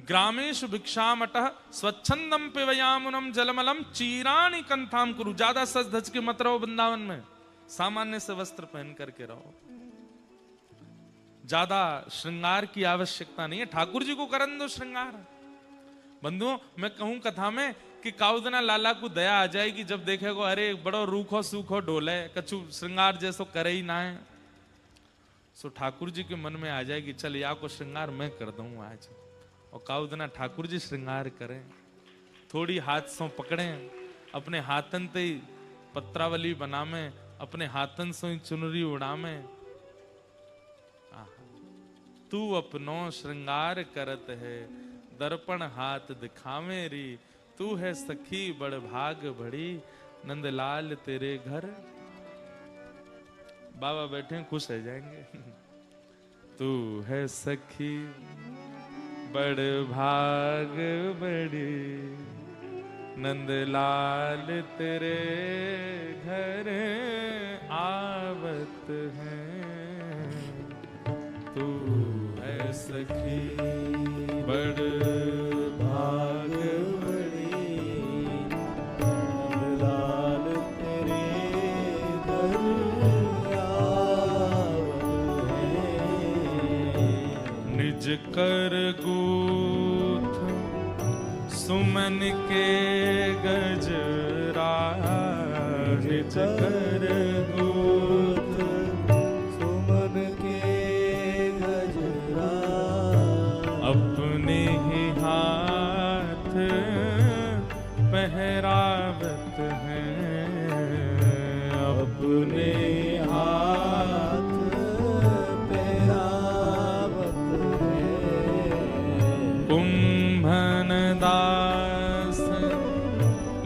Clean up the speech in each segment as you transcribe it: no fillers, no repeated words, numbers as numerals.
ग्रामेशु भिक्षामटः स्वच्छंदम पिबयामुनम जलमलम चीराणि कंथाम कुरु। ज्यादा सज धज के मत रहो वृंदावन में, सामान्य से वस्त्र पहन करके रहो। ज्यादा श्रृंगार की आवश्यकता नहीं है, ठाकुर जी को करन दो श्रृंगार। बंधुओं, मैं कहूं कथा में कि काउदना लाला को दया आ जाएगी जब देखेगो अरे बड़ो रूखो सूखो डोले, कछु श्रृंगार जैसो करे ही ना है। सो ठाकुर जी के मन में आ जाएगी चल या को श्रृंगार मैं कर दूं आज। और काउदना ठाकुर जी श्रृंगार करें, थोड़ी हाथ सो पकड़े, अपने हाथन ते पत्रावली बनावे, अपने हाथन सो चुनरी उड़ावे। तू अपनो श्रृंगार करत है, दर्पण हाथ दिखावे री। तू है सखी बड़ भाग बड़ी, नंदलाल तेरे घर। बाबा बैठे खुश हो जाएंगे। तू है सखी बड़ भाग बड़ी, नंदलाल तेरे घर आवत है। तू है सखी बड़ भाग बड़ी, नंदलाल तेरे घर आवत है। निज कर गूथ सुमन के गजरा, निज कर गूथ सुमन के गजरा। अपने ही हाथ पहरावत हैं, अपने हाथ पहरावत हैं। कुंभन दास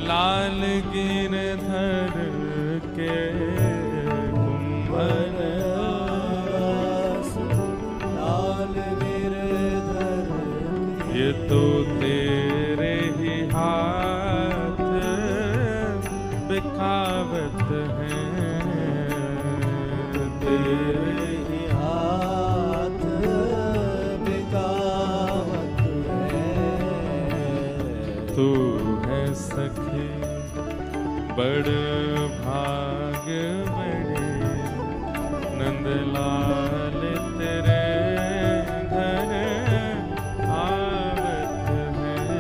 लाल गिरधर के, कुंभन दास लाल गिरधर के। ये तो तेरे ही हाथ बिखावत हैं, तेरे ही हाथ बिखावत हैं। तू है सखी बड़ भाग बड़ी, नंदलाल तेरे घर आवत है।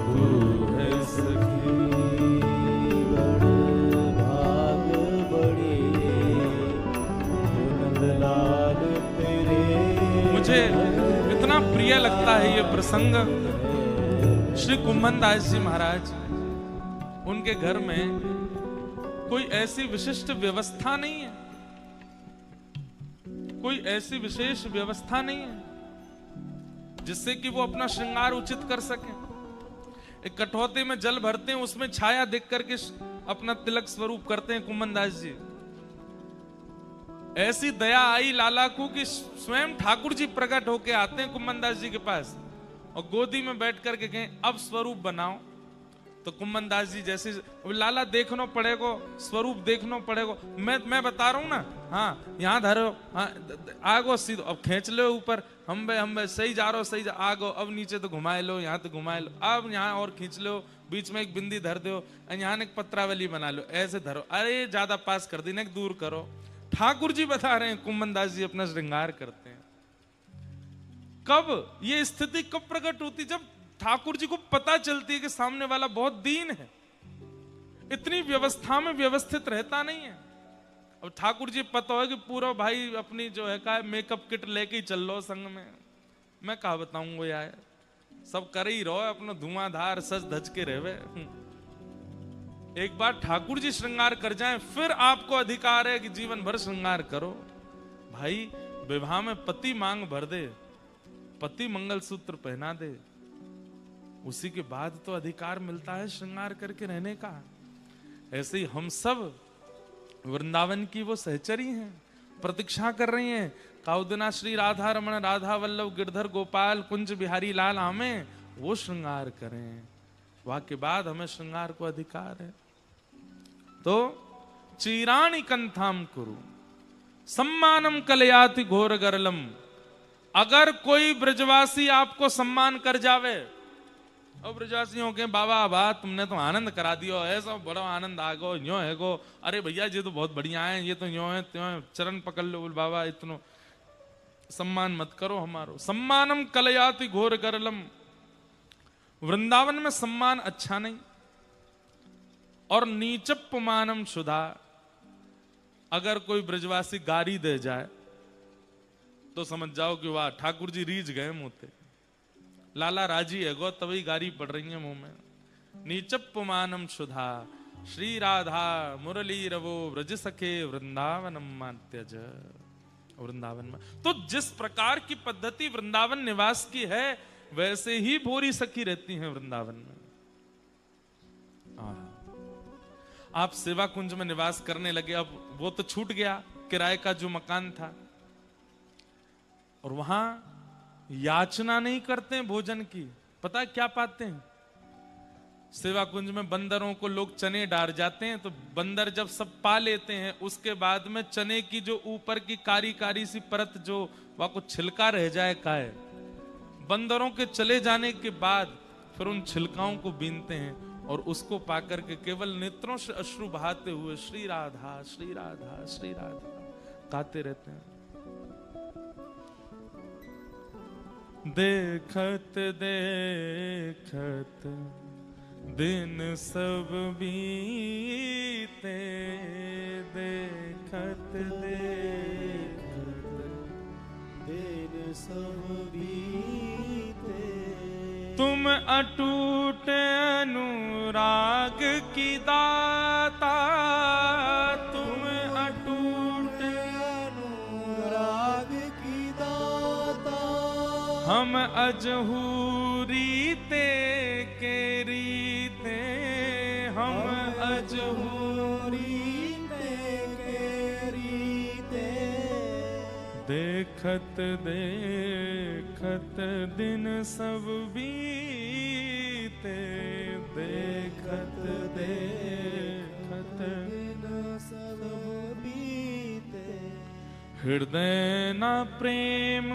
तू है सखी बड़ भाग बड़ी, नंदलाल तेरे। मुझे इतना प्रिय लगता है ये प्रसंग। श्री कुंभन दास जी महाराज, उनके घर में कोई ऐसी विशिष्ट व्यवस्था नहीं है, कोई ऐसी विशेष व्यवस्था नहीं है जिससे कि वो अपना श्रृंगार उचित कर सके। एक कठौते में जल भरते हैं, उसमें छाया देख करके अपना तिलक स्वरूप करते हैं कुंभन दास जी। ऐसी दया आई लाला को कि स्वयं ठाकुर जी प्रकट होके आते हैं कुंभन दास जी के पास और गोदी में बैठ करके कहें अब स्वरूप बनाओ। तो कुंभन दास जी जैसे लाला देखना पड़ेगा, स्वरूप देखना पड़ेगा। मैं बता रहा हूं ना, हाँ यहाँ धरो, हाँ आगो सीधो, अब खींच लो ऊपर, हम बे सही जा रहे हो, सही जा, आगो, अब नीचे तो घुमाए लो, यहाँ तो घुमाए लो, अब यहाँ और खींच लो, बीच में एक बिंदी धर दो, यहाँ एक पत्रावली बना लो, ऐसे धरो, अरे ज्यादा पास कर दी, दूर करो। ठाकुर जी बता रहे हैं कुंभन दास जी अपना श्रृंगार करते हैं। कब ये स्थिति कब प्रकट होती? जब ठाकुर जी को पता चलती है कि सामने वाला बहुत दीन है, इतनी व्यवस्था में व्यवस्थित रहता नहीं है। अब ठाकुर जी पता है कि पूरा भाई अपनी जो है का मेकअप किट लेके ही चल लो संग में, मैं कहा बताऊंगा यार, सब कर ही रहो अपना धुआंधार सज धज के रहे। एक बार ठाकुर जी श्रृंगार कर जाएं, फिर आपको अधिकार है कि जीवन भर श्रृंगार करो। भाई विवाह में पति मांग भर दे, पति मंगलसूत्र पहना दे, उसी के बाद तो अधिकार मिलता है श्रृंगार करके रहने का। ऐसे ही हम सब वृंदावन की वो सहचरी हैं, प्रतीक्षा कर रही हैं। काउदना श्री राधा रमण राधा वल्लभ गिरधर गोपाल कुंज बिहारी लाल हमें वो श्रृंगार करें, वहां के बाद हमें श्रृंगार को अधिकार है। तो चीराणि कंथाम कुरु सम्मानम कलयाति घोर गरलम। अगर कोई ब्रजवासी आपको सम्मान कर जावे और ब्रजवासियों के बाबा बा तुमने तो आनंद करा दियो, ऐसा बड़ा आनंद आ गो, यो है गो, अरे भैया ये तो बहुत बढ़िया है, ये तो यो है त्यों है, चरण पकड़ लो बाबा, इतनो सम्मान मत करो हमारो। सम्मानम कलयाति घोर गरलम, वृंदावन में सम्मान अच्छा नहीं। और नीचप्पमानम शुदा, अगर कोई ब्रजवासी गारी दे जाए तो समझ जाओ कि वाह ठाकुर जी रीझ गए मुंह पे, लाला राजी है गो तभी गारी पड़ रही है मुंह में। नीचप्पमानम शुधा श्री राधा मुरली रवो व्रज सखे वृंदावनम मात्यज। वृंदावन में तो जिस प्रकार की पद्धति वृंदावन निवास की है वैसे ही भोरी सखी रहती हैं वृंदावन में। आप सेवा कुंज में निवास करने लगे, अब वो तो छूट गया किराए का जो मकान था, और वहां याचना नहीं करते हैं भोजन की। पता है क्या पाते हैं? सेवा कुंज में बंदरों को लोग चने डाल जाते हैं, तो बंदर जब सब पा लेते हैं उसके बाद में चने की जो ऊपर की कारी कारी सी परत जो वहां को छिलका रह जाए का है, बंदरों के चले जाने के बाद फिर उन छिलकाओं को बीनते हैं और उसको पाकर के केवल नेत्रों से अश्रु बहाते हुए श्री राधा श्री राधा श्री राधा गाते रहते हैं। देखत देखत दिन सब बीते, देखत देखत दिन सब बीते, तुम अटूट अनुराग की दाता, तुम अटूट अनुराग की दाता, हम अजहूरी ते के रीते, हम अजहूरी ते के रीते, देखत देखत दिन सब बीते, देखत देखत दिन सब बीते, हृदय न प्रेम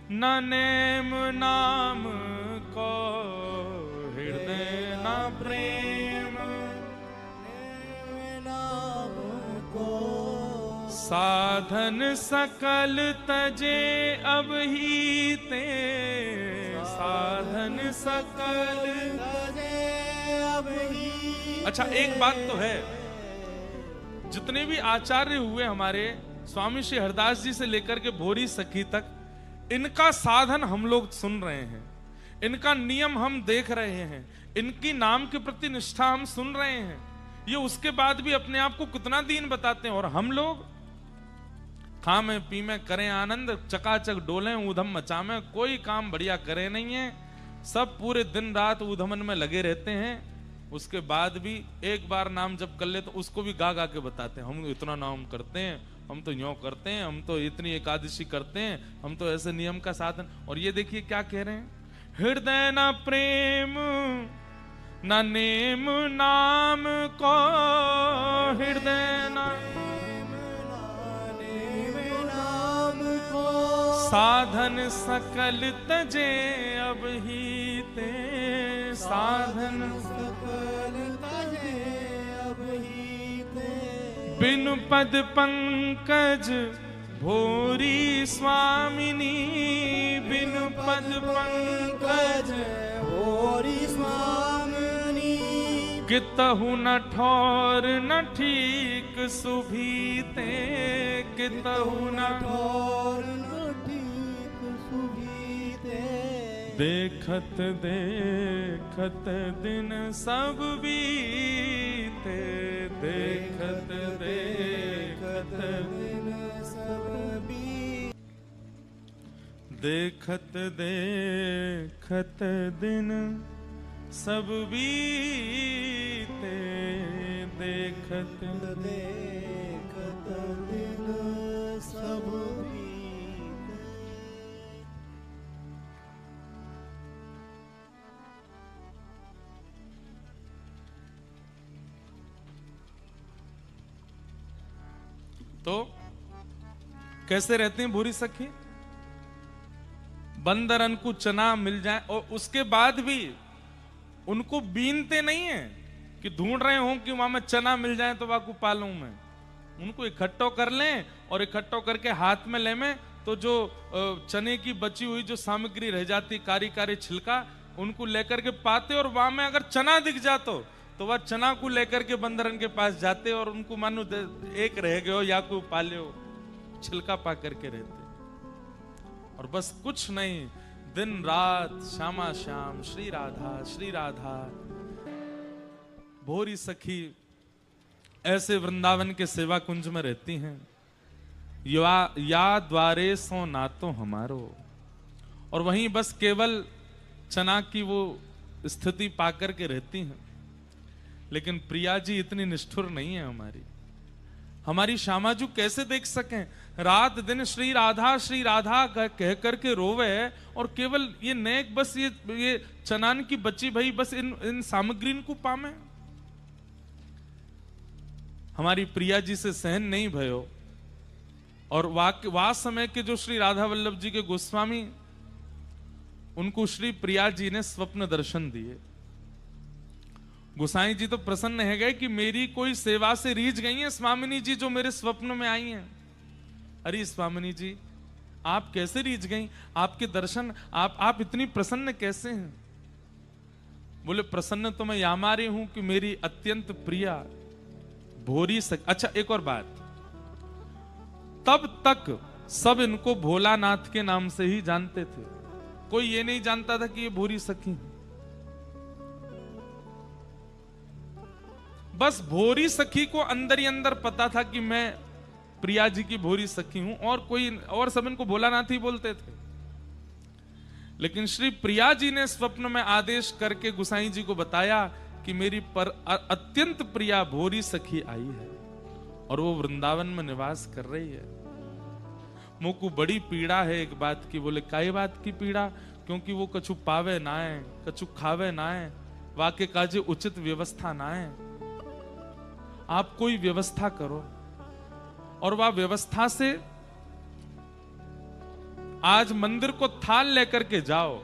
न नेम नाम को, हृदय न प्रेम नाम को, साधन सकल तजे अब ही ते, साधन सकल तजे अब ही। अच्छा एक बात तो है, जितने भी आचार्य हुए हमारे स्वामी श्री हरदास जी से लेकर के भोरी सखी तक, इनका साधन हम लोग सुन रहे हैं, इनका नियम हम देख रहे हैं, इनकी नाम के प्रति निष्ठा हम सुन रहे हैं। ये उसके बाद भी अपने आप को कितना दीन बताते हैं, और हम लोग खामें पीमें करें आनंद, चकाचक डोलें ऊधम मचामें, कोई काम बढ़िया करे नहीं है, सब पूरे दिन रात ऊधमन में लगे रहते हैं। उसके बाद भी एक बार नाम जप कर ले तो उसको भी गा गा के बताते हैं, हम इतना नाम करते हैं, हम तो यूं करते हैं, हम तो इतनी एकादशी करते हैं, हम तो ऐसे नियम का साधन। और ये देखिए क्या कह रहे हैं, हृदय न प्रेम न नेम नाम को, हृदय न नेम नाम को, साधन सकल तजे अब ही ते, साधन सकल तजे अब ही ते, बिनु पद पंकज भोरी स्वामिनी, बिनु पद पंकज भोरी स्वामिनी, कितहु न ठौर न ठीक सुभीते, कितहु न ठौर न ठीक सुभीते, देखत देखत दिन सब बीते, देखत देखत दिन सब बीते, देखत देखत दिन सब बीते, देखत देखत दिन सब बीते। तो कैसे रहते हैं भूरी सखी? बंदरन को चना मिल जाए, और उसके बाद भी उनको बीनते नहीं है कि ढूंढ रहे हो कि वहां में चना मिल जाए तो वहां को पालूं मैं। उनको इकट्ठो कर लें और इकट्ठो करके हाथ में ले में, तो जो चने की बची हुई जो सामग्री रह जाती, कारी कारी छिलका, उनको लेकर के पाते, और वहां में अगर चना दिख जातो तो वह चना को लेकर के बंदरन के पास जाते और उनको मानो एक रह गयो या को पाले हो, छिलका पा करके रहते। और बस कुछ नहीं, दिन रात श्यामा श्याम श्री राधा श्री राधा। भोरी सखी ऐसे वृंदावन के सेवा कुंज में रहती हैं। या द्वारे सो नातो हमारो, और वहीं बस केवल चना की वो स्थिति पाकर के रहती हैं। लेकिन प्रिया जी इतनी निष्ठुर नहीं है हमारी श्यामाजू कैसे देख सकें? रात दिन श्री राधा कह करके रोवे, और केवल ये नेक बस ये चनान की बची भई बस इन सामग्री को पामे। हमारी प्रिया जी से सहन नहीं भयो, और वा समय के जो श्री राधा वल्लभ जी के गोस्वामी, उनको श्री प्रिया जी ने स्वप्न दर्शन दिए। गोसाई जी तो प्रसन्न है गए कि मेरी कोई सेवा से रीझ गई है स्वामिनी जी, जो मेरे स्वप्न में आई हैं। अरे स्वामिनी जी, आप कैसे रीझ गई? आपके दर्शन, आप इतनी प्रसन्न कैसे हैं? बोले प्रसन्न तो मैं यामारी हूं कि मेरी अत्यंत प्रिया भोरी अच्छा, एक और बात, तब तक सब इनको भोलानाथ के नाम से ही जानते थे, कोई ये नहीं जानता था कि ये भोरी सखी है। बस भोरी सखी को अंदर ही अंदर पता था कि मैं प्रिया जी की भोरी सखी हूं, और सब इनको भोलानाथ ही बोलते थे। लेकिन श्री प्रिया जी ने स्वप्न में आदेश करके गुसाई जी को बताया कि मेरी पर अत्यंत प्रिया भोरी सखी आई है, और वो वृंदावन में निवास कर रही है। मुझको बड़ी पीड़ा है एक बात की। बोले काई बात की पीड़ा? क्योंकि वो कछु पावे ना है, कछु खावे ना है, वाके काजे उचित व्यवस्था ना है। आप कोई व्यवस्था करो, और वह व्यवस्था से आज मंदिर को थाल लेकर के जाओ,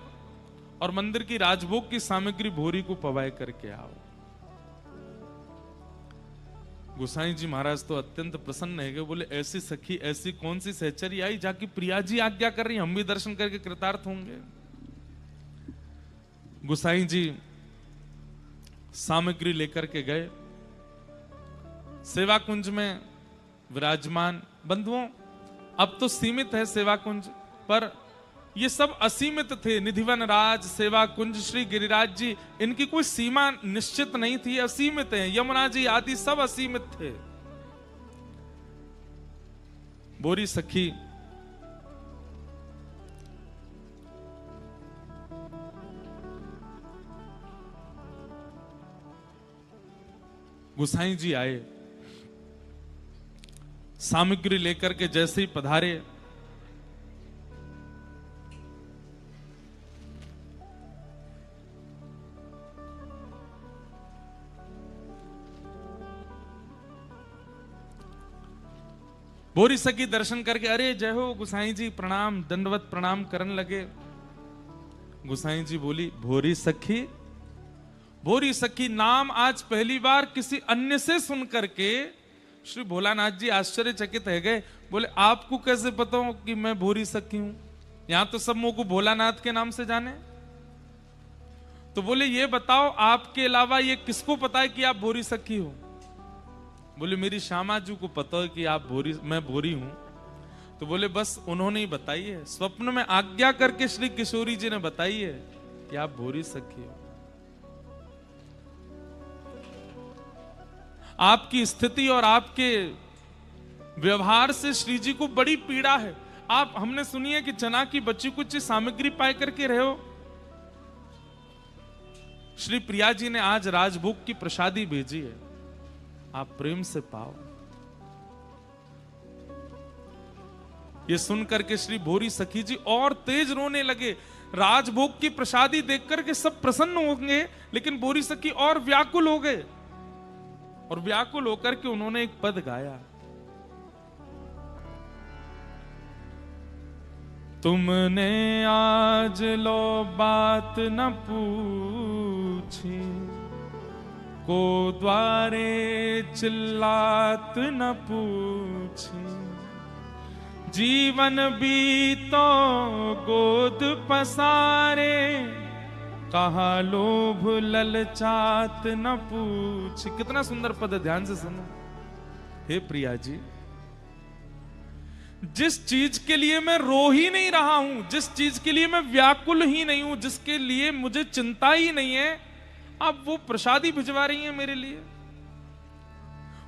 और मंदिर की राजभोग की सामग्री भोरी को पवाए करके आओ। गोसाई जी महाराज तो अत्यंत प्रसन्न है। बोले ऐसी सखी, ऐसी कौन सी सहचरी आई जाकी प्रिया जी आज्ञा कर रही, हम भी दर्शन करके कृतार्थ होंगे। गोसाई जी सामग्री लेकर के गए। सेवा कुंज में विराजमान बंधुओं, अब तो सीमित है सेवा कुंज, पर ये सब असीमित थे। निधिवन राज, सेवा कुंज, श्री गिरिराज जी, इनकी कोई सीमा निश्चित नहीं थी, असीमित है। यमुना जी आदि सब असीमित थे। बोरी सखी गुसाई जी आए, सामग्री लेकर के जैसे ही पधारे, बोरी सखी दर्शन करके अरे जय हो गुसाई जी, प्रणाम, दंडवत प्रणाम करने लगे। गुसाई जी बोली भोरी सखी, भोरी सखी नाम आज पहली बार किसी अन्य से सुन करके श्री भोलानाथ जी आश्चर्यचकित है गए। बोले आपको कैसे पता हो कि मैं भोरी सखी हूं? यहां तो सब मुझको भोलानाथ के नाम से जाने। तो बोले ये बताओ आपके अलावा ये किसको पता है कि आप भोरी सखी हो? बोले मेरी श्यामा जी को पता है कि आप मैं भोरी हूं। तो बोले बस उन्होंने ही बताई है, स्वप्न में आज्ञा करके श्री किशोरी जी ने बताई है कि आप भोरी सखी हो। आपकी स्थिति और आपके व्यवहार से श्री जी को बड़ी पीड़ा है। आप, हमने सुनी है कि चना की बची कुछ सामग्री पाए करके रहे हो। श्री प्रिया जी ने आज राजभोग की प्रसादी भेजी है, आप प्रेम से पाओ। ये सुनकर के श्री भोरी सखी जी और तेज रोने लगे। राजभोग की प्रसादी देख करके सब प्रसन्न होंगे, लेकिन भोरी सखी और व्याकुल हो गए, और व्याकुल होकर के उन्होंने एक पद गाया। तुमने आज लो बात न पूछी, को द्वारे चिल्लात न पूछी। जीवन बीतो गोद पसारे, कहा लोभ ललचात न पूछ। कितना सुंदर पद है, ध्यान से सुनो। हे प्रिया जी, जिस चीज के लिए मैं रो ही नहीं रहा हूं, जिस चीज के लिए मैं व्याकुल ही नहीं हूं, जिसके लिए मुझे चिंता ही नहीं है, आप वो प्रसादी भिजवा रही हैं मेरे लिए।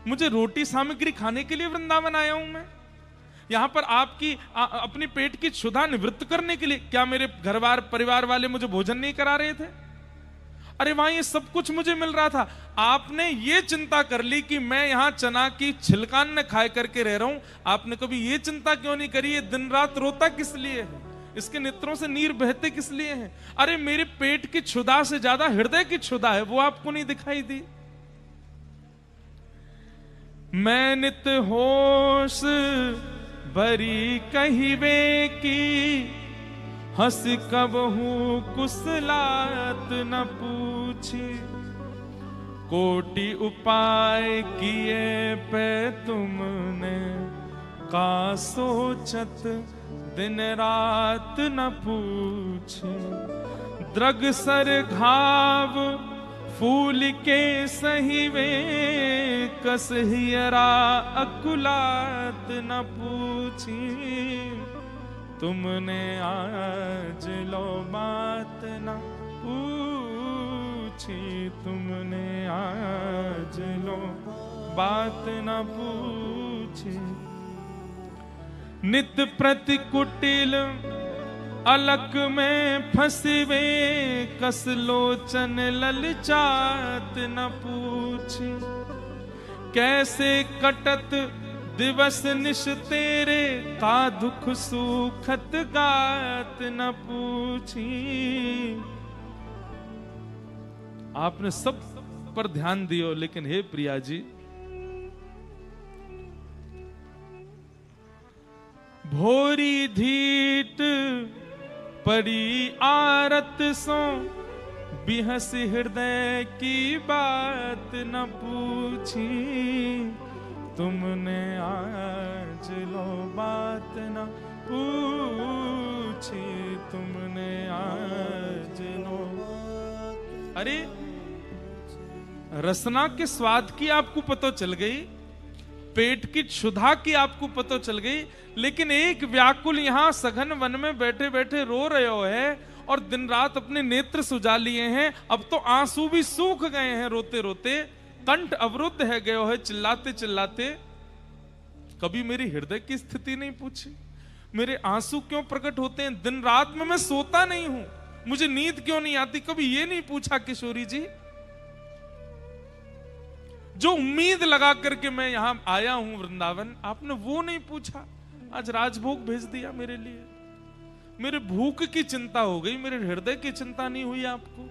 मुझे रोटी सामग्री खाने के लिए वृंदावन आया हूं मैं, यहां पर आपकी अपनी पेट की क्षुधा निवृत्त करने के लिए। क्या मेरे घर परिवार वाले मुझे भोजन नहीं करा रहे थे? अरे वहां ये सब कुछ मुझे मिल रहा था। आपने ये चिंता कर ली कि मैं यहां चना की छिलकान न खाए करके रह रहा हूं। आपने कभी ये चिंता क्यों नहीं करी, ये दिन रात रोता किस लिए है, इसके नेत्रों से नीर बहते किस लिए हैं? अरे मेरे पेट की क्षुधा से ज्यादा हृदय की क्षुधा है, वो आपको नहीं दिखाई दी? मैं नित होश भरी कहिवे की, हंस कब हूं कुसलात न पूछी। कोटि उपाय किए पे तुमने, का सोचत दिन रात न पूछी। द्रग सर घाव फूल के सहिवे, कस हियरा अकुलात न पूछी। तुमने आज लो बात न पूछी, तुमने आज लो बात न पूछी। नित प्रति कुटिल अलक में फंसवे, कस लोचन ललचात न पूछी। कैसे कटत दिवस निश तेरे, का दुख सुखत गात न पूछी। आपने सब पर ध्यान दियो, लेकिन हे प्रिया जी, भोरी धीट परी आरत सो, बिहस हृदय की बात न पूछी। तुमने आज लो बात न पूछी, तुमने आज लो। अरे रसना के स्वाद की आपको पता चल गई, पेट की क्षुधा की आपको पता चल गई, लेकिन एक व्याकुल यहां सघन वन में बैठे बैठे रो रहे हो है, और दिन रात अपने नेत्र सुजा लिए हैं। अब तो आंसू भी सूख गए हैं रोते रोते, कंठ अवरुद्ध है गयो है चिल्लाते चिल्लाते। कभी मेरी हृदय की स्थिति नहीं पूछी, मेरे आंसू क्यों प्रकट होते हैं, दिन रात में मैं सोता नहीं हूं, मुझे नींद क्यों नहीं आती, कभी ये नहीं पूछा किशोरी जी? जो उम्मीद लगा करके मैं यहां आया हूं वृंदावन, आपने वो नहीं पूछा। आज राजभोग भेज दिया मेरे लिए, मेरे भूख की चिंता हो गई, मेरे हृदय की चिंता नहीं हुई आपको।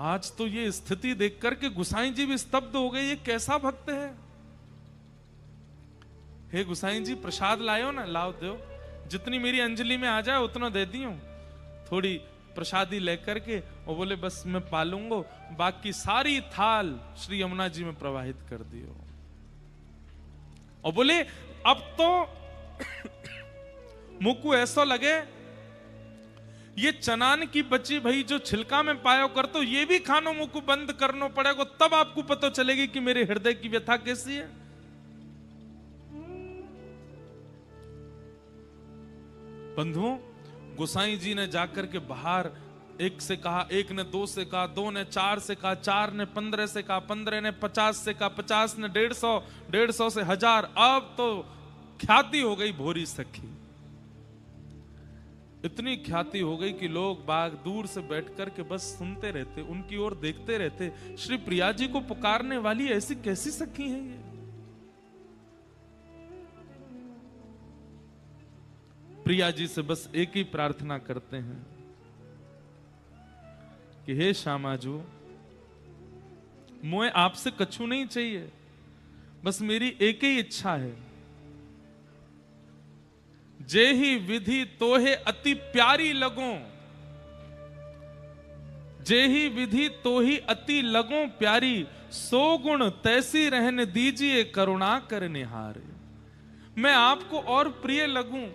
आज तो ये स्थिति देख करके गुसाई जी भी स्तब्ध हो गए, ये कैसा भक्त है। हे गुसाई जी, प्रसाद लायो ना, लाओ दो, जितनी मेरी अंजलि में आ जाए उतना दे दियो। थोड़ी प्रसादी लेकर के और बोले बस मैं पालूंगा, बाकी सारी थाल श्री यमुना जी में प्रवाहित कर दियो। और बोले अब तो मुझको ऐसा लगे ये चनान की बची भाई जो छिलका में पायो कर, तो ये भी खानो मुझको बंद करना पड़ेगा, तब आपको पता चलेगी कि मेरे हृदय की व्यथा कैसी है। बंधुओं, गोसाई जी ने जाकर के बाहर एक से कहा, एक ने दो से कहा, दो ने चार से कहा, चार ने 15 से कहा, 15 ने 50 से कहा, 50 ने 150, 150 से 1000। अब तो ख्याति हो गई भोरी सखी, इतनी ख्याति हो गई कि लोग बाग दूर से बैठ करके बस सुनते रहते, उनकी ओर देखते रहते। श्री प्रिया जी को पुकारने वाली ऐसी कैसी सखी है ये? प्रिया जी से बस एक ही प्रार्थना करते हैं कि हे श्यामाजू, मुझे आपसे कछु नहीं चाहिए, बस मेरी एक ही इच्छा है जेहि विधि तोहे अति प्यारी लगो, जेहि विधि तोही अति लगो प्यारी, सो गुण तैसी रहने दीजिए करुणा कर निहारे। मैं आपको और प्रिय लगूं,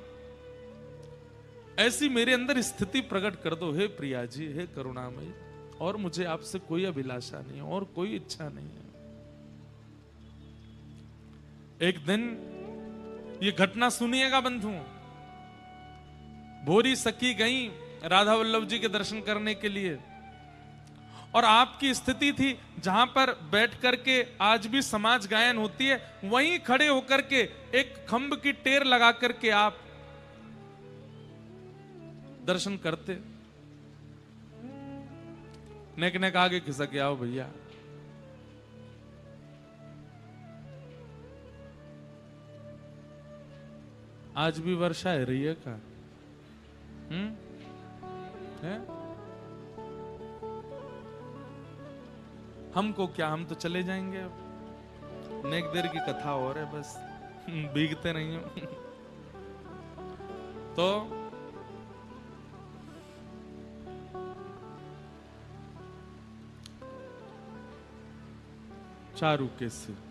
ऐसी मेरे अंदर स्थिति प्रकट कर दो हे प्रिया जी, हे करुणामयी। और मुझे आपसे कोई अभिलाषा नहीं है और कोई इच्छा नहीं है। एक दिन ये घटना सुनिएगा बंधुओं। भोरी सखी गई राधा वल्लभ जी के दर्शन करने के लिए, और आपकी स्थिति थी जहां पर बैठ करके आज भी समाज गायन होती है, वहीं खड़े होकर के एक खंभ की टेर लगा करके आप दर्शन करते। नेक नेक आगे खिसक आओ भैया। आज भी वर्षा है रही है का? है? हमको क्या, हम तो चले जाएंगे अब। नेक देर की कथा और है बस, भीगते नहीं हो। तो चारू कैसे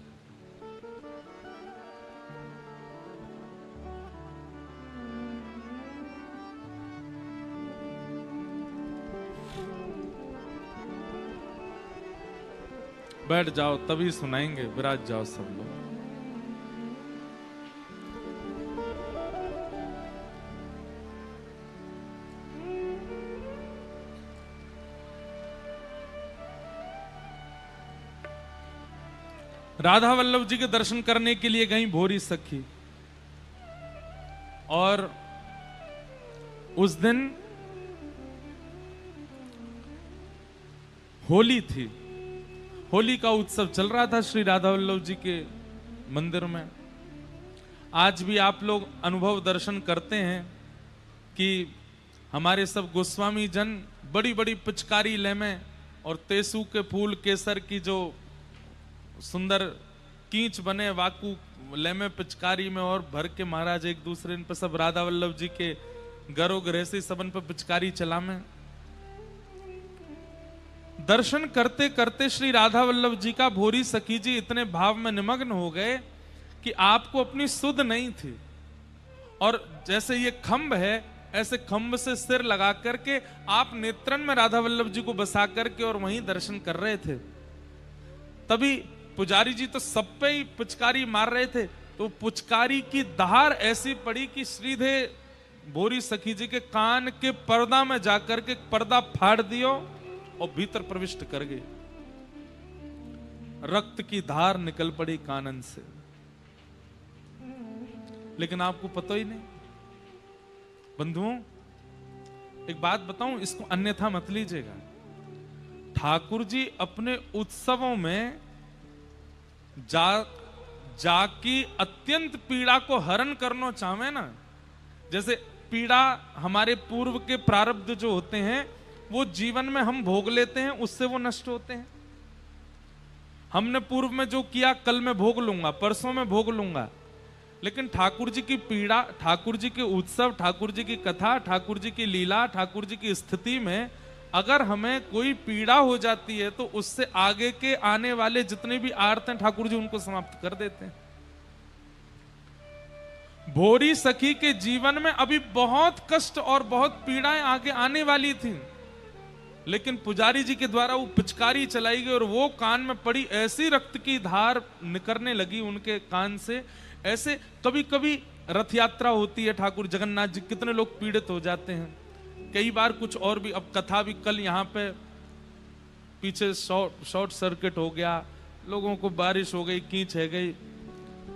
बैठ जाओ, तभी सुनाएंगे। विराज जाओ सब लोग। राधा वल्लभ जी के दर्शन करने के लिए गई भोरी सखी, और उस दिन होली थी। होली का उत्सव चल रहा था श्री राधा वल्लभ जी के मंदिर में। आज भी आप लोग अनुभव दर्शन करते हैं कि हमारे सब गोस्वामी जन बड़ी बड़ी पिचकारी ले में और तेसू के फूल केसर की जो सुंदर कींच बने वाकू ले में पिचकारी में और भर के महाराज एक दूसरे इन पर सब राधा वल्लभ जी के गरो गृहस्थी सबन पर पिचकारी चला में। दर्शन करते करते श्री राधा वल्लभ जी का भोरी सखी जी इतने भाव में निमग्न हो गए कि आपको अपनी सुध नहीं थी, और जैसे ये खंभ है ऐसे खंभ से सिर लगा करके आप नेत्रन में राधा वल्लभ जी को बसा करके और वहीं दर्शन कर रहे थे। तभी पुजारी जी तो सब पे ही पुचकारी मार रहे थे, तो पुचकारी की दहार ऐसी पड़ी कि सीधे भोरी सखी जी के कान के पर्दा में जाकर के पर्दा फाड़ दियो और भीतर प्रविष्ट कर गए। रक्त की धार निकल पड़ी कानन से, लेकिन आपको पता ही नहीं। बंधुओं एक बात बताऊं, इसको अन्यथा मत लीजिएगा। ठाकुर जी अपने उत्सवों में जाकी अत्यंत पीड़ा को हरण करना चाहे ना, जैसे पीड़ा हमारे पूर्व के प्रारब्ध जो होते हैं वो जीवन में हम भोग लेते हैं, उससे वो नष्ट होते हैं। हमने पूर्व में जो किया कल मैं भोग लूंगा, परसों में भोग लूंगा, लेकिन ठाकुर जी की पीड़ा, ठाकुर जी के उत्सव, ठाकुर जी की कथा, ठाकुर जी की लीला, ठाकुर जी की स्थिति में अगर हमें कोई पीड़ा हो जाती है तो उससे आगे के आने वाले जितने भी आर्त हैं ठाकुर जी उनको समाप्त कर देते हैं। भोरी सखी के जीवन में अभी बहुत कष्ट और बहुत पीड़ाएं आगे आने वाली थी, लेकिन पुजारी जी के द्वारा वो पिचकारी चलाई गई और वो कान में पड़ी, ऐसी रक्त की धार निकलने लगी उनके कान से। ऐसे कभी कभी रथ यात्रा होती है, ठाकुर जगन्नाथ जी, कितने लोग पीड़ित हो जाते हैं। कई बार कुछ और भी, अब कथा भी कल यहाँ पे पीछे शॉर्ट सर्किट हो गया, लोगों को बारिश हो गई, कींच है गई।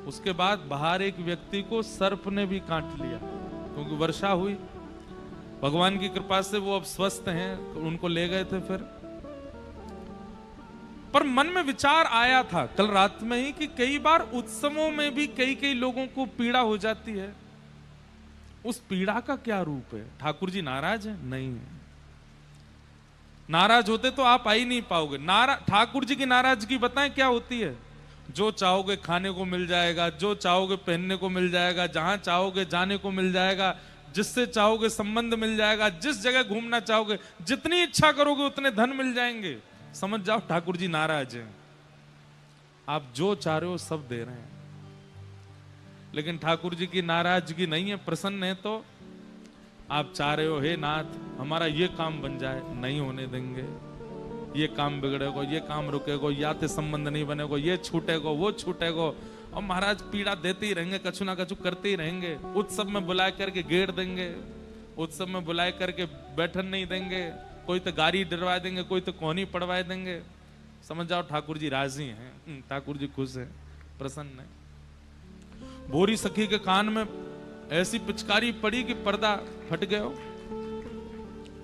उसके बाद बाहर एक व्यक्ति को सर्प ने भी काट लिया क्योंकि वर्षा हुई। भगवान की कृपा से वो अब स्वस्थ हैं, उनको ले गए थे फिर। पर मन में विचार आया था कल रात में ही कि कई बार उत्सवों में भी कई कई लोगों को पीड़ा हो जाती है। उस पीड़ा का क्या रूप है? ठाकुर जी नाराज है? नहीं है। नाराज होते तो आप आ ही नहीं पाओगे। ठाकुर जी की नाराजगी बताएं क्या होती है? जो चाहोगे खाने को मिल जाएगा, जो चाहोगे पहनने को मिल जाएगा, जहां चाहोगे जाने को मिल जाएगा, जिससे चाहोगे संबंध मिल जाएगा, जिस जगह घूमना चाहोगे, जितनी इच्छा करोगे उतने धन मिल जाएंगे। समझ जाओ ठाकुर जी नाराज हैं। आप जो चाह रहे हो सब दे रहे हैं, लेकिन ठाकुर जी की नाराजगी नहीं है, प्रसन्न है। तो आप चाह रहे हो हे नाथ हमारा ये काम बन जाए, नहीं होने देंगे। ये काम बिगड़ेगा, ये काम रुकेगा, या तो संबंध नहीं बनेगा, ये छूटेगा, वो छूटेगा, और महाराज पीड़ा देते ही रहेंगे, कछु ना कछु करते ही रहेंगे। उत्सव में बुला करके घेर देंगे, उत्सव में बुला करके बैठन नहीं देंगे, कोई तो गाड़ी डरवा देंगे, कोई तो कोहनी पड़वा देंगे। समझ जाओ ठाकुर जी राजी हैं, ठाकुर जी खुश हैं, प्रसन्न है। बोरी सखी के कान में ऐसी पिचकारी पड़ी कि पर्दा फट गया।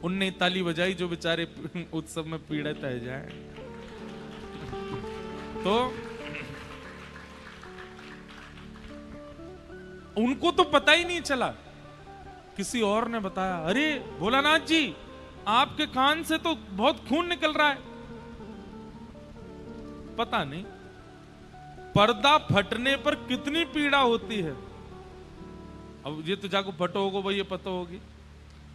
उनने ताली बजाई जो बेचारे उत्सव में पीड़ित रह जाए। तो उनको तो पता ही नहीं चला, किसी और ने बताया, अरे भोलानाथ जी आपके कान से तो बहुत खून निकल रहा है। पता नहीं पर्दा फटने पर कितनी पीड़ा होती है। अब ये तो जाको फटो होगो भाई, ये पता होगी,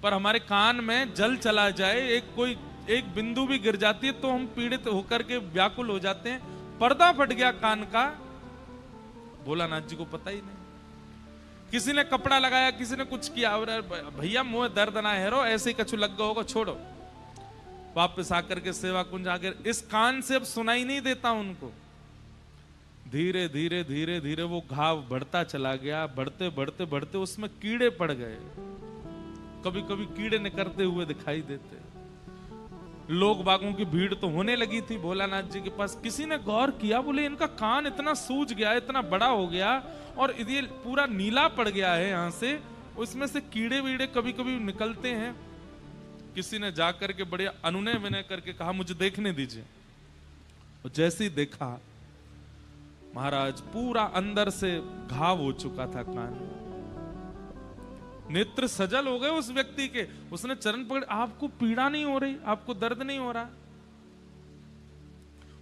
पर हमारे कान में जल चला जाए, एक बिंदु भी गिर जाती है तो हम पीड़ित होकर के व्याकुल हो जाते हैं। पर्दा फट गया कान का, भोलानाथ जी को पता ही नहीं। किसी ने कपड़ा लगाया, किसी ने कुछ किया, भैया मुंह दर्द ना हेरो, ऐसे ही कछु लग गया होगा, छोड़ो। वापस आकर के सेवा कुंज आकर, इस कान से अब सुनाई नहीं देता उनको। धीरे धीरे धीरे धीरे वो घाव बढ़ता चला गया, बढ़ते बढ़ते बढ़ते उसमें कीड़े पड़ गए। कभी कभी कीड़े निकलते हुए दिखाई देते। लोग बागों की भीड़ तो होने लगी थी भोलानाथ जी के पास। किसी ने गौर किया, बोले इनका कान इतना सूज गया, इतना बड़ा हो गया और ये पूरा नीला पड़ गया है यहां से, उसमें से कीड़े वीड़े कभी कभी निकलते हैं। किसी ने जाकर के बड़े अनुनय विनय करके कहा मुझे देखने दीजिए। और जैसे ही देखा, महाराज पूरा अंदर से घाव हो चुका था कान, नेत्र सजल हो गए उस व्यक्ति के। उसने चरण पकड़, आपको पीड़ा नहीं हो रही, आपको दर्द नहीं हो रहा?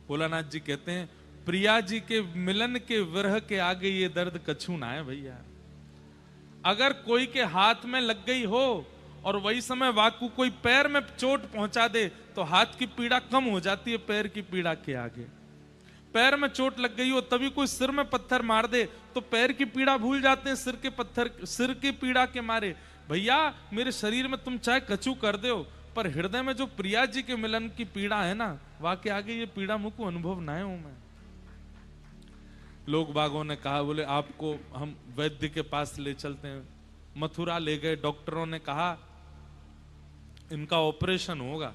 भोलानाथ जी कहते हैं प्रिया जी के मिलन के विरह के आगे ये दर्द कछू ना है भैया। अगर कोई के हाथ में लग गई हो और वही समय वाकु कोई पैर में चोट पहुंचा दे तो हाथ की पीड़ा कम हो जाती है पैर की पीड़ा के आगे। पैर में चोट लग गई हो तभी कोई सिर में पत्थर मार दे तो पैर की पीड़ा भूल जाते हैं सिर की पीड़ा के मारे। भैया मेरे शरीर में तुम चाहे कचू कर दो, पर हृदय में जो प्रिया जी के मिलन की पीड़ा है ना, वहां के आगे ये पीड़ा मुझको अनुभव ना हूं मैं। लोग बागों ने कहा, बोले आपको हम वैद्य के पास ले चलते हैं। मथुरा ले गए, डॉक्टरों ने कहा इनका ऑपरेशन होगा,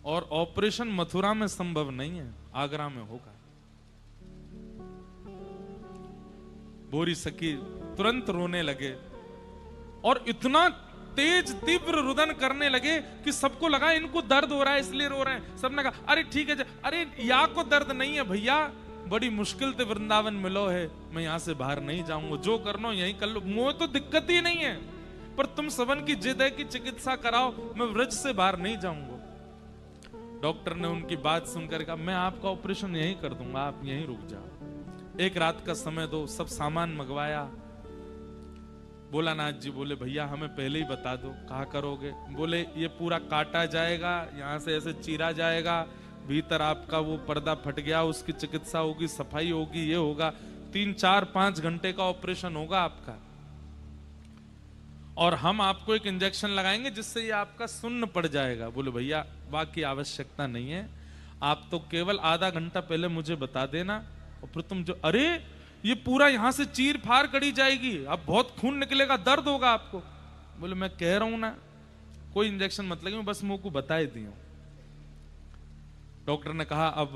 और ऑपरेशन मथुरा में संभव नहीं है, आगरा में होगा। बोरी सखी तुरंत रोने लगे और इतना तेज तीव्र रुदन करने लगे कि सबको लगा इनको दर्द हो रहा है इसलिए रो रहे हैं। सबने कहा अरे ठीक है, अरे या को दर्द नहीं है भैया, बड़ी मुश्किल से वृंदावन मिलो है, मैं यहां से बाहर नहीं जाऊंगा, जो करना यहीं कर लो, मुझे तो दिक्कत ही नहीं है, पर तुम सबन की जिद है कि चिकित्सा कराओ, मैं व्रज से बाहर नहीं जाऊंगा। डॉक्टर ने उनकी बात सुनकर कहा मैं आपका ऑपरेशन यहीं कर दूंगा, आप यहीं रुक जाओ, एक रात का समय दो। सब सामान मंगवाया। भोलानाथ जी बोले भैया हमें पहले ही बता दो, कहा करोगे? बोले ये पूरा काटा जाएगा, यहां से ऐसे चीरा जाएगा, भीतर आपका वो पर्दा फट गया, उसकी चिकित्सा होगी, सफाई होगी, ये होगा, 3, 4, 5 घंटे का ऑपरेशन होगा आपका, और हम आपको एक इंजेक्शन लगाएंगे जिससे ये आपका सुन्न पड़ जाएगा। बोले भैया बाकी आवश्यकता नहीं है, आप तो केवल आधा घंटा पहले मुझे बता देना, और फिर तुम जो अरे ये पूरा यहां से चीर फाड़ करी जाएगी, अब बहुत खून निकलेगा, दर्द होगा आपको। बोले मैं कह रहा हूं ना कोई इंजेक्शन मत लगे, मैं बस मुंह को बता ही दी हूं। डॉक्टर ने कहा अब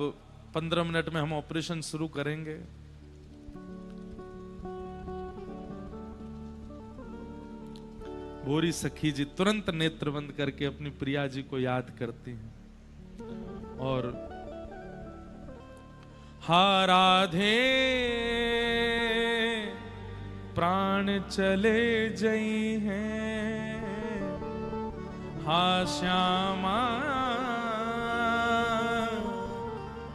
15 मिनट में हम ऑपरेशन शुरू करेंगे। बोरी सखी जी तुरंत नेत्र बंद करके अपनी प्रिया जी को याद करती हैं और हा राधे प्राण चले जई हैं, हा श्यामा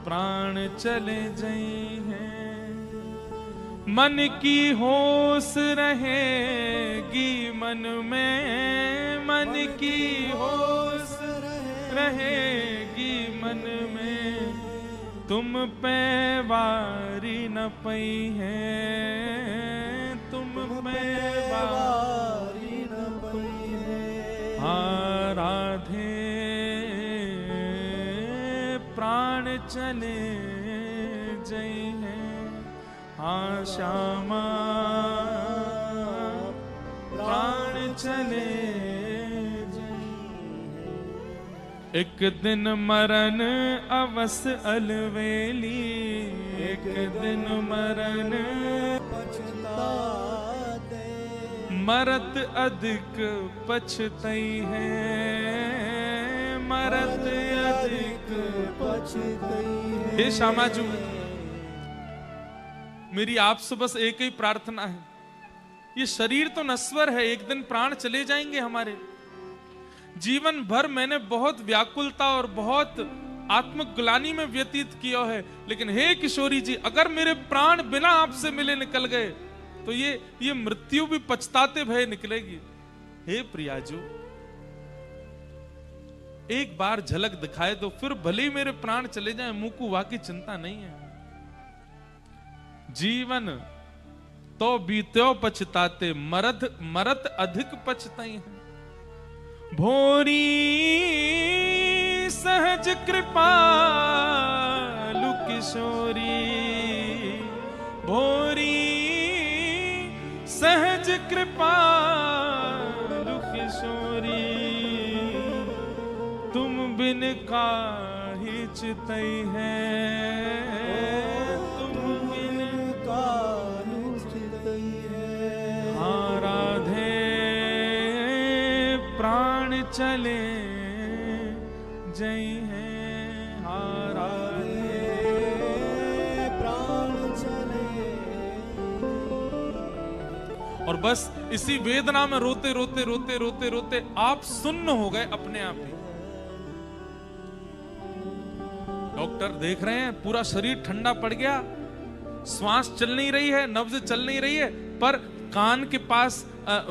प्राण चले जई हैं, मन की होश रहेगी मन में, मन की होश रहेगी मन में, तुम पे वारी न पई है, तुम पे वारी न पई है। हाँ राधे प्राण चले जई हैं, हाँ श्यामा प्राण चले जई हैं। एक दिन मरण अवस अलवेली, एक दिन मरण पछताते, मरत अधिक पछतई है, मरत अधिक पछतई है। हे श्यामाजू, मेरी आपसे बस एक ही प्रार्थना है, ये शरीर तो नश्वर है, एक दिन प्राण चले जाएंगे हमारे। जीवन भर मैंने बहुत व्याकुलता और बहुत आत्मग्लानि में व्यतीत किया है, लेकिन हे किशोरी जी, अगर मेरे प्राण बिना आपसे मिले निकल गए तो ये मृत्यु भी पछताते भय निकलेगी। हे प्रियाजू, एक बार झलक दिखाए दो, फिर भले ही मेरे प्राण चले जाएं, मुकुवा की चिंता नहीं है। जीवन तो बीत्यो पछताते, मरत अधिक पछताई है। भोरी सहज कृपालु किशोरी, भोरी सहज कृपालु किशोरी, तुम बिन काहि चितई है, तुम बिन काहि चितई है। हाँ राधे प्राण चले जई हैं, हाँ राधे प्राण चले। और बस इसी वेदना में रोते रोते रोते रोते रोते आप सुन्न हो गए अपने आप ही। डॉक्टर देख रहे हैं पूरा शरीर ठंडा पड़ गया, श्वास चल नहीं रही है, नब्ज चल नहीं रही है, पर कान के पास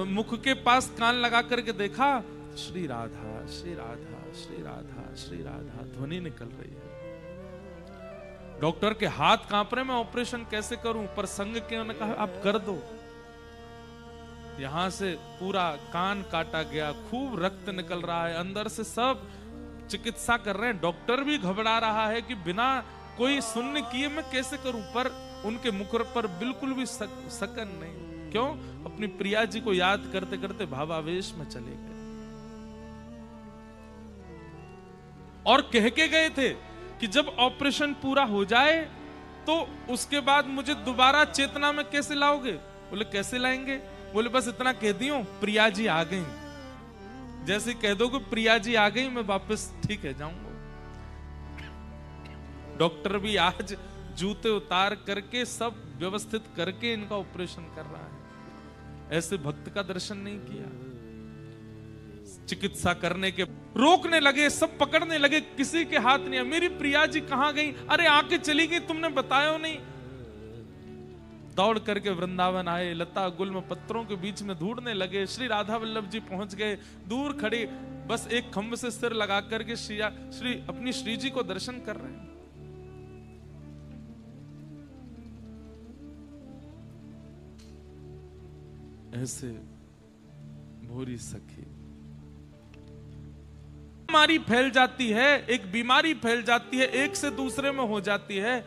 मुख के पास कान लगा करके देखा, श्री राधा श्री राधा श्री राधा श्री राधा ध्वनि निकल रही है। डॉक्टर के हाथ कांप रहे, मैं ऑपरेशन कैसे करूं, पर संग के उन्होंने कहा आप कर दो। यहां से पूरा कान काटा गया, खूब रक्त निकल रहा है, अंदर से सब चिकित्सा कर रहे हैं। डॉक्टर भी घबरा रहा है कि बिना कोई सुन्न किए मैं कैसे करूं, पर उनके मुख पर बिल्कुल भी सकन नहीं। क्यों? अपनी प्रिया जी को याद करते करते भावावेश में चले गए। और कह के गए थे कि जब ऑपरेशन पूरा हो जाए तो उसके बाद मुझे दोबारा चेतना में कैसे लाओगे? बोले कैसे लाएंगे? बोले बस इतना कह दियो प्रिया जी आ गई, जैसे कह दो कि प्रिया जी आ गई मैं वापस ठीक है जाऊंगा। डॉक्टर भी आज जूते उतार करके सब व्यवस्थित करके इनका ऑपरेशन कर रहा है। ऐसे भक्त का दर्शन नहीं किया। चिकित्सा करने के रोकने लगे, सब पकड़ने लगे, किसी के हाथ नहीं। मेरी प्रिया जी कहां गई? अरे आके चली गई, तुमने बताया नहीं। दौड़ करके वृंदावन आए, लता गुल्म पत्रों के बीच में ढूंढने लगे। श्री राधा वल्लभ जी पहुंच गए, दूर खड़े बस एक खंभ से सिर लगा करके अपनी श्री जी को दर्शन कर रहे हैं। ऐसे भोरी सखी बीमारी फैल जाती है, एक बीमारी फैल जाती है, एक से दूसरे में हो जाती है।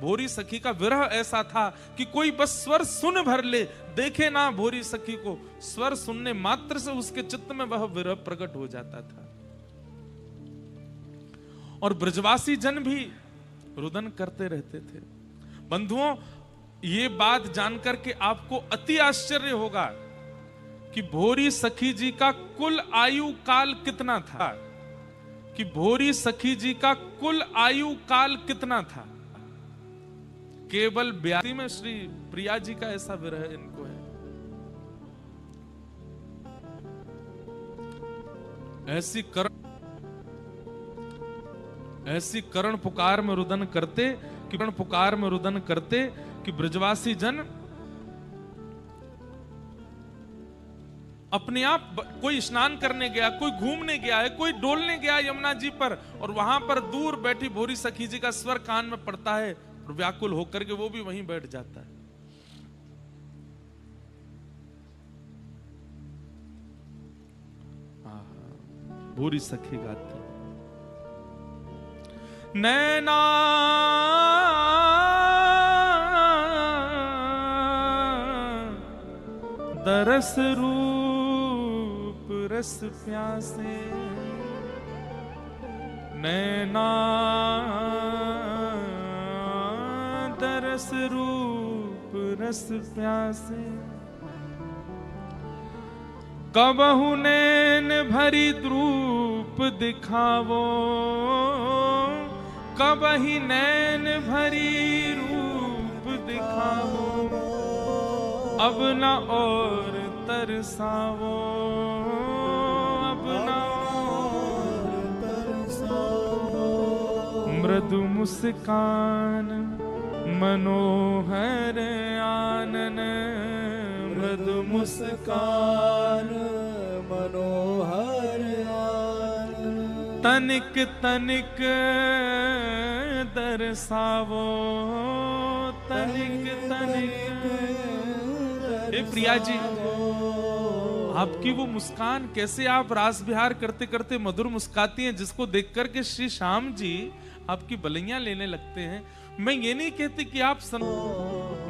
भोरी सखी का विरह ऐसा था कि कोई बस स्वर सुन भर ले, देखे ना भोरी सखी को, स्वर सुनने मात्र से उसके चित्त में वह विरह प्रकट हो जाता था। और ब्रजवासी जन भी रुदन करते रहते थे। बंधुओं, ये बात जानकर के आपको अति आश्चर्य होगा कि भोरी सखी जी का कुल आयु काल कितना था, कि भोरी सखी जी का कुल आयु काल कितना था। केवल 82 में श्री प्रिया जी का ऐसा विरह इनको है। ऐसी करण पुकार में रुदन करते, किरण पुकार में रुदन करते कि ब्रजवासी जन अपने आप, कोई स्नान करने गया, कोई घूमने गया है, कोई डोलने गया यमुना जी पर, और वहां पर दूर बैठी भोरी सखी जी का स्वर कान में पड़ता है और व्याकुल होकर के वो भी वहीं बैठ जाता है। भोरी सखी गाती, नैना दरस रूप रस प्यासे, नैना दरस रूप रस प्यासे, कबहु नैन भरी द्रूप दिखावो, कबही नैन भरी रूप दिखावो, अब न और तरसावो, अब न और तरसावो, मृदु मुस्कान मनोहर आनन, मृदु मुस्कान मनोहर आनन, तनिक तनिक दर्शावो, तनिक तनिक। हे प्रिया जी, आपकी वो मुस्कान, कैसे आप रास विहार करते करते मधुर मुस्काती हैं, जिसको देख करके श्री श्याम जी आपकी बलैया लेने लगते हैं। मैं ये नहीं कहती कि आप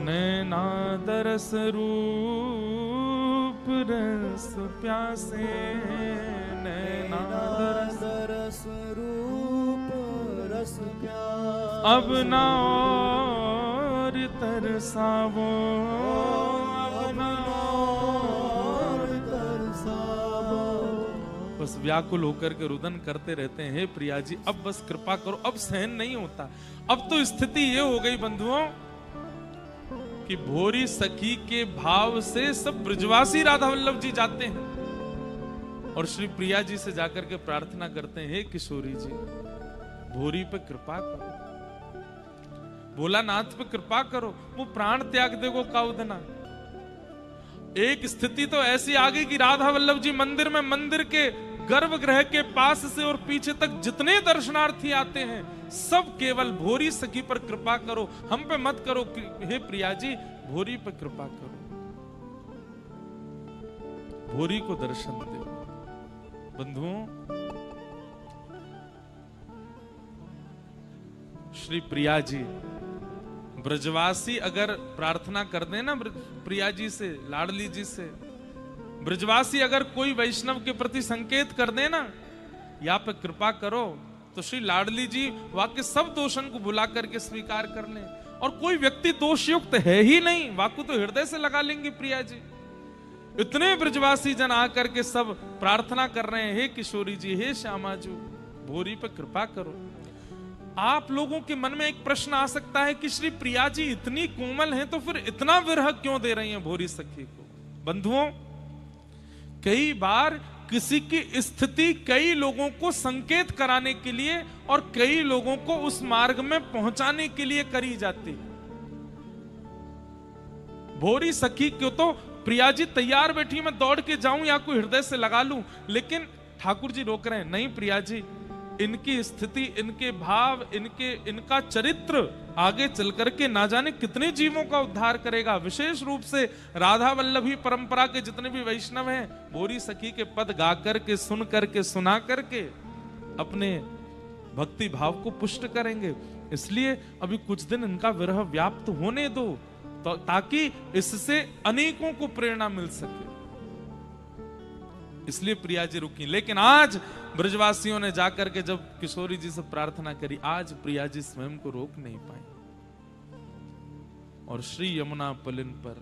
नैना दरस रूप रस प्यासे, नैना दरस रूप रस प्यासे, अब ना और तरसावो, अब ना और तरसावो। बस व्याकुल होकर के रुदन करते रहते हैं, हे प्रिया जी अब बस कृपा करो, अब सहन नहीं होता। अब तो स्थिति ये हो गई बंधुओं कि भोरी सखी के भाव से सब ब्रजवासी राधा वल्लभ जी जाते हैं और श्री प्रिया जी से जाकर के प्रार्थना करते हैं, हे किशोरी जी भोरी पे कृपा करो, भोलानाथ पे कृपा करो, वो प्राण त्याग देगो काउदना। एक स्थिति तो ऐसी आ गई कि राधा वल्लभ जी मंदिर में, मंदिर के गर्भगृह के पास से और पीछे तक जितने दर्शनार्थी आते हैं सब केवल भोरी सखी पर कृपा करो, हम पे मत करो, हे प्रिया जी भोरी पे कृपा करो, भोरी को दर्शन दो। बंधुओं, श्री प्रिया जी ब्रजवासी अगर प्रार्थना कर दे ना प्रिया जी से, लाडली जी से, ब्रजवासी अगर कोई वैष्णव के प्रति संकेत कर दे ना, या पे कृपा करो, तो श्री लाडली जी वाक्य सब दोषन को भुला करके स्वीकार कर लें, और कोई व्यक्ति दोषयुक्त है ही नहीं, वाकु तो हृदय से लगा लेंगे प्रिया जी। इतने ब्रजवासी जन आकर के सब प्रार्थना कर रहे हैं, हे किशोरी जी, हे श्यामा जी भोरी पे कृपा करो। आप लोगों के मन में एक प्रश्न आ सकता है कि श्री प्रिया जी इतनी कोमल हैं, तो फिर इतना विरह क्यों दे रही हैं भोरी सखी को। बंधुओं, कई बार किसी की स्थिति कई लोगों को संकेत कराने के लिए और कई लोगों को उस मार्ग में पहुंचाने के लिए करी जाती है। भोरी सखी क्यों, तो प्रिया जी तैयार बैठी, मैं दौड़ के जाऊं या कोई हृदय से लगा लूं, लेकिन ठाकुर जी रोक रहे हैं, नहीं प्रिया जी, इनकी स्थिति, इनके भाव, इनका चरित्र आगे चल करके ना जाने कितने जीवों का उद्धार करेगा। विशेष रूप से राधा वल्लभी परंपरा के जितने भी वैष्णव हैं, भोरी सखी के पद गा करके, सुन करके, सुना करके अपने भक्ति भाव को पुष्ट करेंगे। इसलिए अभी कुछ दिन इनका विरह व्याप्त होने दो, तो ताकि इससे अनेकों को प्रेरणा मिल सके। इसलिए प्रिया जी रुकी। लेकिन आज ब्रजवासियों ने जाकर के जब किशोरी जी से प्रार्थना करी, आज प्रिया जी स्वयं को रोक नहीं पाई और श्री यमुना पुलिन पर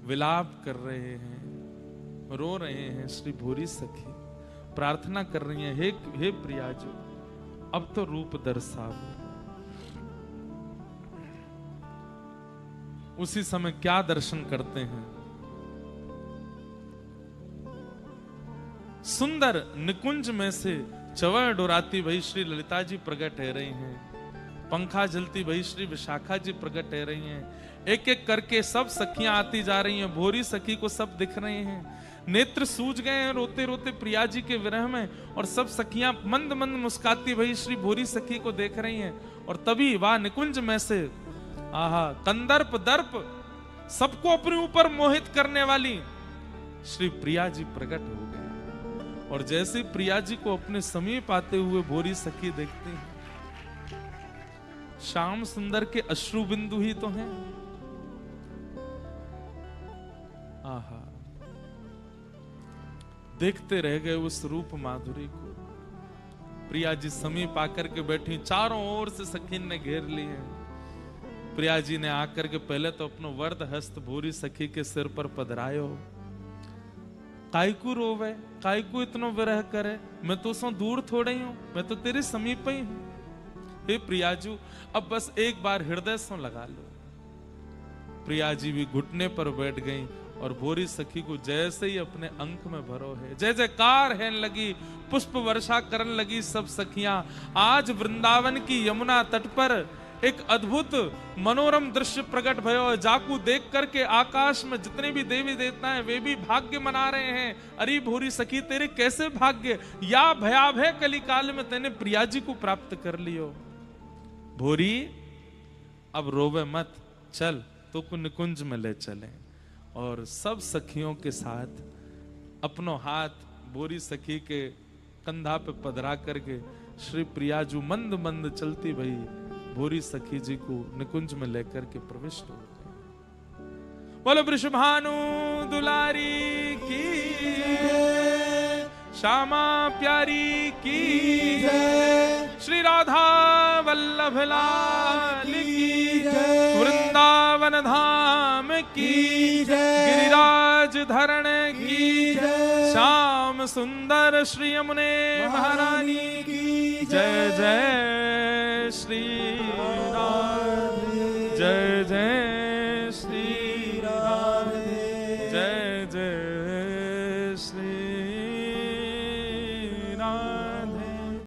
विलाप कर रहे हैं, रो रहे हैं। श्री भोरी सखी प्रार्थना कर रही हैं, हे प्रिया जी अब तो रूप दर्शाओ। उसी समय क्या दर्शन करते हैं, सुंदर निकुंज में से चवर डोराती भई श्री ललिता जी प्रकट है रही हैं। पंखा जलती भई श्री विशाखा जी प्रकट हो रही हैं। एक एक करके सब सखियां आती जा रही हैं। भोरी सखी को सब दिख रहे हैं, नेत्र सूज गए हैं रोते रोते प्रिया जी के विरह में, और सब सखियां मंद मंद मुस्काती भई श्री भोरी सखी को देख रही हैं। और तभी वह निकुंज में से आहा कंदर्प दर्प सबको अपने ऊपर मोहित करने वाली श्री प्रिया जी प्रकट हो गए। और जैसे प्रिया जी को अपने समीप आते हुए भोरी सखी देखती हैं, श्याम सुंदर के अश्रु बिंदु ही तो हैं। आहा, देखते रह गए उस रूप माधुरी को। प्रिया जी समीप आकर के बैठी, चारों ओर से सखीन ने घेर ली है। प्रिया जी ने आकर के पहले तो अपनो वर्द हस्त भूरी सखी के सिर पर पधरायो। कायकू रोवे, कायकू इतनो विरह करे, मैं तो सो दूर थोड़े ही हूं, मैं तो तेरे समीप ही हूं। हे प्रियाजू, अब बस एक बार हृदय से लगा लो। प्रिया जी भी घुटने पर बैठ गई और भोरी सखी को जैसे ही अपने अंक में भरो है, जय जयकार है लगी, पुष्प वर्षा करन लगी सब सखियां। आज वृंदावन की यमुना तट पर एक अद्भुत मनोरम दृश्य प्रकट भयो, जाकू देख करके आकाश में जितने भी देवी देवता हैं वे भी भाग्य मना रहे हैं। अरे भोरी सखी, तेरे कैसे भाग्य, या भयाभय कलिकाल में तेने प्रिया जी को प्राप्त कर लियो। भोरी अब रोवे मत, चल तो को निकुंज में ले चले। और सब सखियों के साथ अपनो हाथ भोरी सखी के कंधा पे पधरा करके श्री प्रियाजू मंद मंद चलती भई भोरी सखी जी को निकुंज में लेकर के प्रविष्ट हो गए। बोलो वृषभानु दुलारी की, श्यामा प्यारी की, श्री राधा वल्लभ लाल की, वृंदावन धाम की, गिरिराज धरण की, श्याम सुंदर श्री यमुने महारानी की जय। जय श्री राम, जय जय